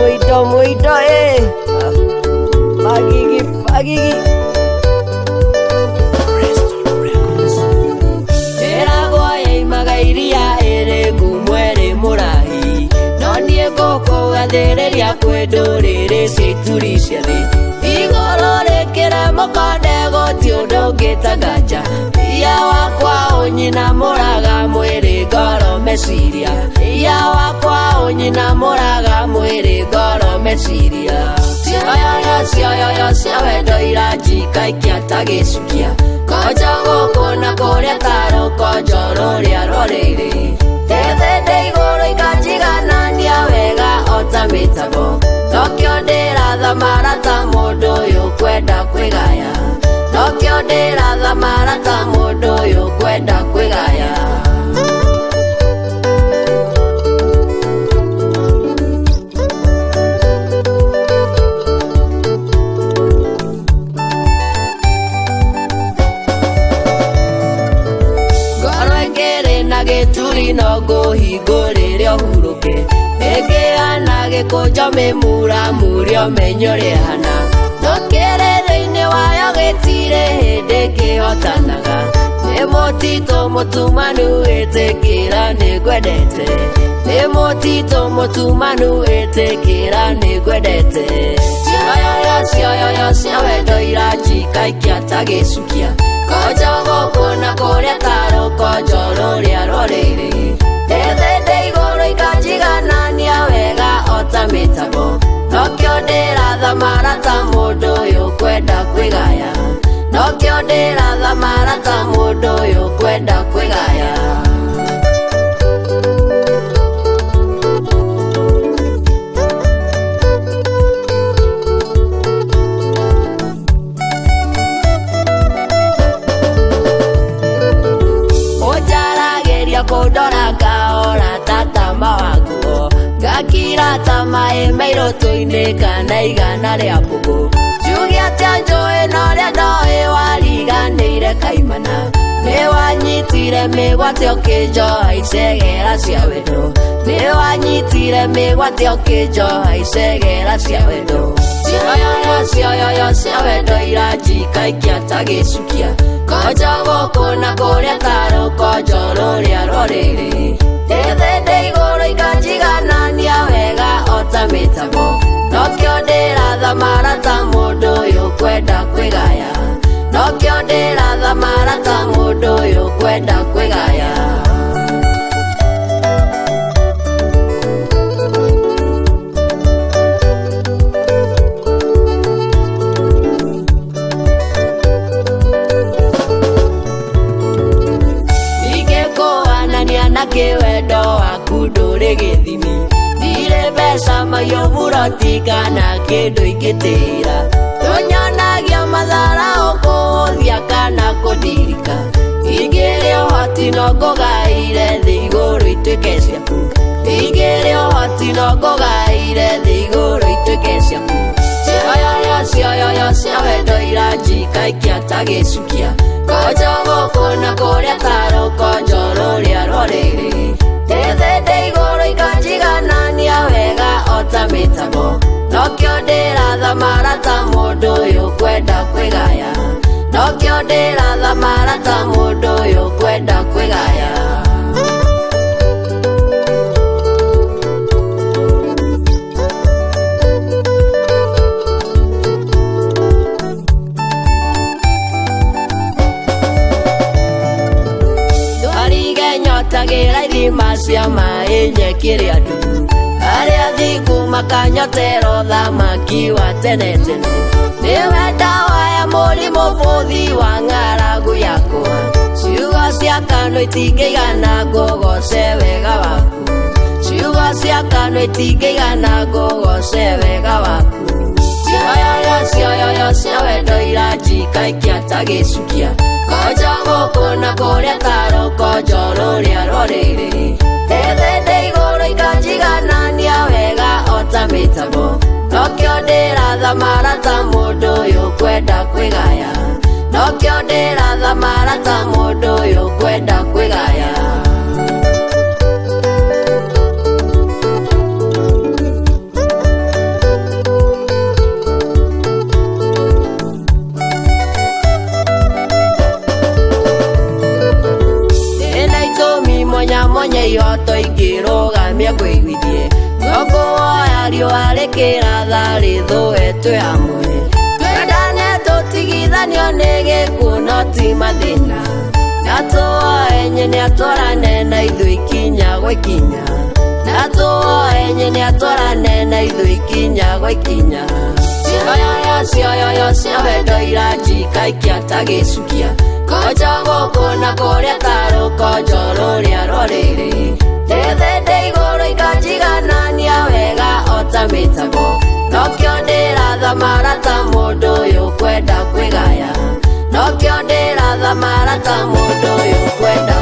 muito, Magigi. Eragwa ya magairia ere kumwere murahi. Nonye koko gathereria kwendurire situri ciathi. Igorore kera mokode goti undu ngitagaja. Iya wakwa onyina muraga mwiri ngoro meciria. Iya wakwa onyina muraga mwiri ngoro meciria. Cia wendo iranjika ikiata gicukia. Koja gũkũ na kũrĩa taro konjo rũrĩa rũrĩrĩ. Tethende igũrũ ikanjiganania wega ota mĩtabo. Nokĩo ndĩratha marata mũndũ ũyũ kwenda kwĩgaya. Nokĩo ndĩratha marata mũndũ ũyũ kwenda kwĩgaya. Gĩturi no ngũhingũrĩre ũhurũke. Ĩngĩana gĩkũnjo mĩmuramurio menyo rĩhana. No kĩrĩrĩ-inĩ wayo gĩtirĩ hĩndĩ kĩhotanaga. Nĩ mũtitũ mũtumanu ĩtĩkĩra nĩngwendete. Nĩ mũtitũ mũtumanu ĩtĩkĩra nĩngwendete. Cioyoyo cia wendo iranjika ikiata gĩcukia. Konjo gũkũ na kũrĩa taro konjo rũrĩa rũrĩrĩ. Tethende igũrũ ikanjiganania wega ota mĩtabo. Nokĩo ndĩratha marata mũndũ ũyũ kwenda kwĩgaya. Nokĩo ndĩratha marata mũndũ ũyũ kwenda kwĩgaya. Kũndora ngaora ta tama waguo. Ngakira ta maĩ mairũtũ-inĩ kana igana rĩa mbũgũ. Njuge atĩa njũĩ na ũrĩa ndoĩ wariganĩire kaimana. Nĩ wanyitire mĩgwate ũkĩnjoha icegera cia wendo. Nĩ wanyitire mĩgwate ũkĩnjoha icegera cia wendo. Cioyoyo cia wendo iranjika ikiata gĩcukia. Konjo gũkũ na kũrĩa taro konjo rũrĩa rũrĩrĩ. Tethende igũrũ ikanjiganania wega ota mĩtabo. Nokĩo ndĩratha marata mũndũ ũyũ kwenda kwĩgaya. Nokĩo ndĩratha marata mũndũ ũyũ kwenda kwĩgaya. Na kĩwendo waku ndũrĩ gĩthimi. Ndirĩ mbeca maiyũburoti kana kĩndũ ingĩtĩra. Tũnyonagia mathara ũkũhũthia kana kũndirika. Ingĩrĩ ũhoti no ngũgaĩre thĩ igũrũ ituĩke ciaku. Ingĩrĩ ũhoti no ngũgaĩre thĩ igũrũ ituĩke ciaku. Cioyoyo cia wendo iranjika ikiata gĩcukia. Konjo gũkũ na kũrĩa taro konjo rũrĩa rũrĩrĩ. Tethende igũrũ ikanjiganania wega ota mĩtabo. Nokĩo ndĩratha marata mũndũ ũyũ kwenda kwĩgaya. Nokĩo ndĩratha marata mũndũ ũyũ kwenda kwĩgaya. Tagĩra ithima cia maĩ nyekĩre andũ. Arĩa athingu makanyotera ũthamaki wa tene tene. Nĩwe ndawa ya mũrimũ bũthi wa ng'aragu yakwa. Ciugo cia kanua itingĩigana ngũgoce wega waku. Ciugo cia kanua itingĩigana ngũgoce wega waku. Cioyoyo cia wendo iranjika ikiata gĩcukia. Konjo gũkũ na kũrĩa taro konjo rũrĩa rũrĩrĩ. Tethende igũrũ ikanjiganania wega ota mĩtabo. Nokĩo ndĩratha marata mũndũ ũyũ kwenda kwĩgaya. Nokĩo ndĩratha marata mũndũ ũyũ kwenda kwĩgaya. twarĩkĩra tharĩ thũe twĩ hamwe twendane tũtigithanio nĩ gĩkuũ no ti mathĩna na tũoe nyene atwarane na ithuĩ ikinya gwa ikinya na tũoe nyene atwarane na ithuĩ ikinya gwa ikinya cioyoyo cia wendo iranjika ikiata gĩcukia konjo gũkũ na kũrĩa tarũ konjo rũrĩa rũrĩrĩ ndĩthĩ igũrũ ikanjiganania wega ota mĩtego nokĩo ndĩratha marata mũndũ ũyũ kwenda kwĩgaya nokĩo ndĩratha marata mũndũ ũyũ kwenda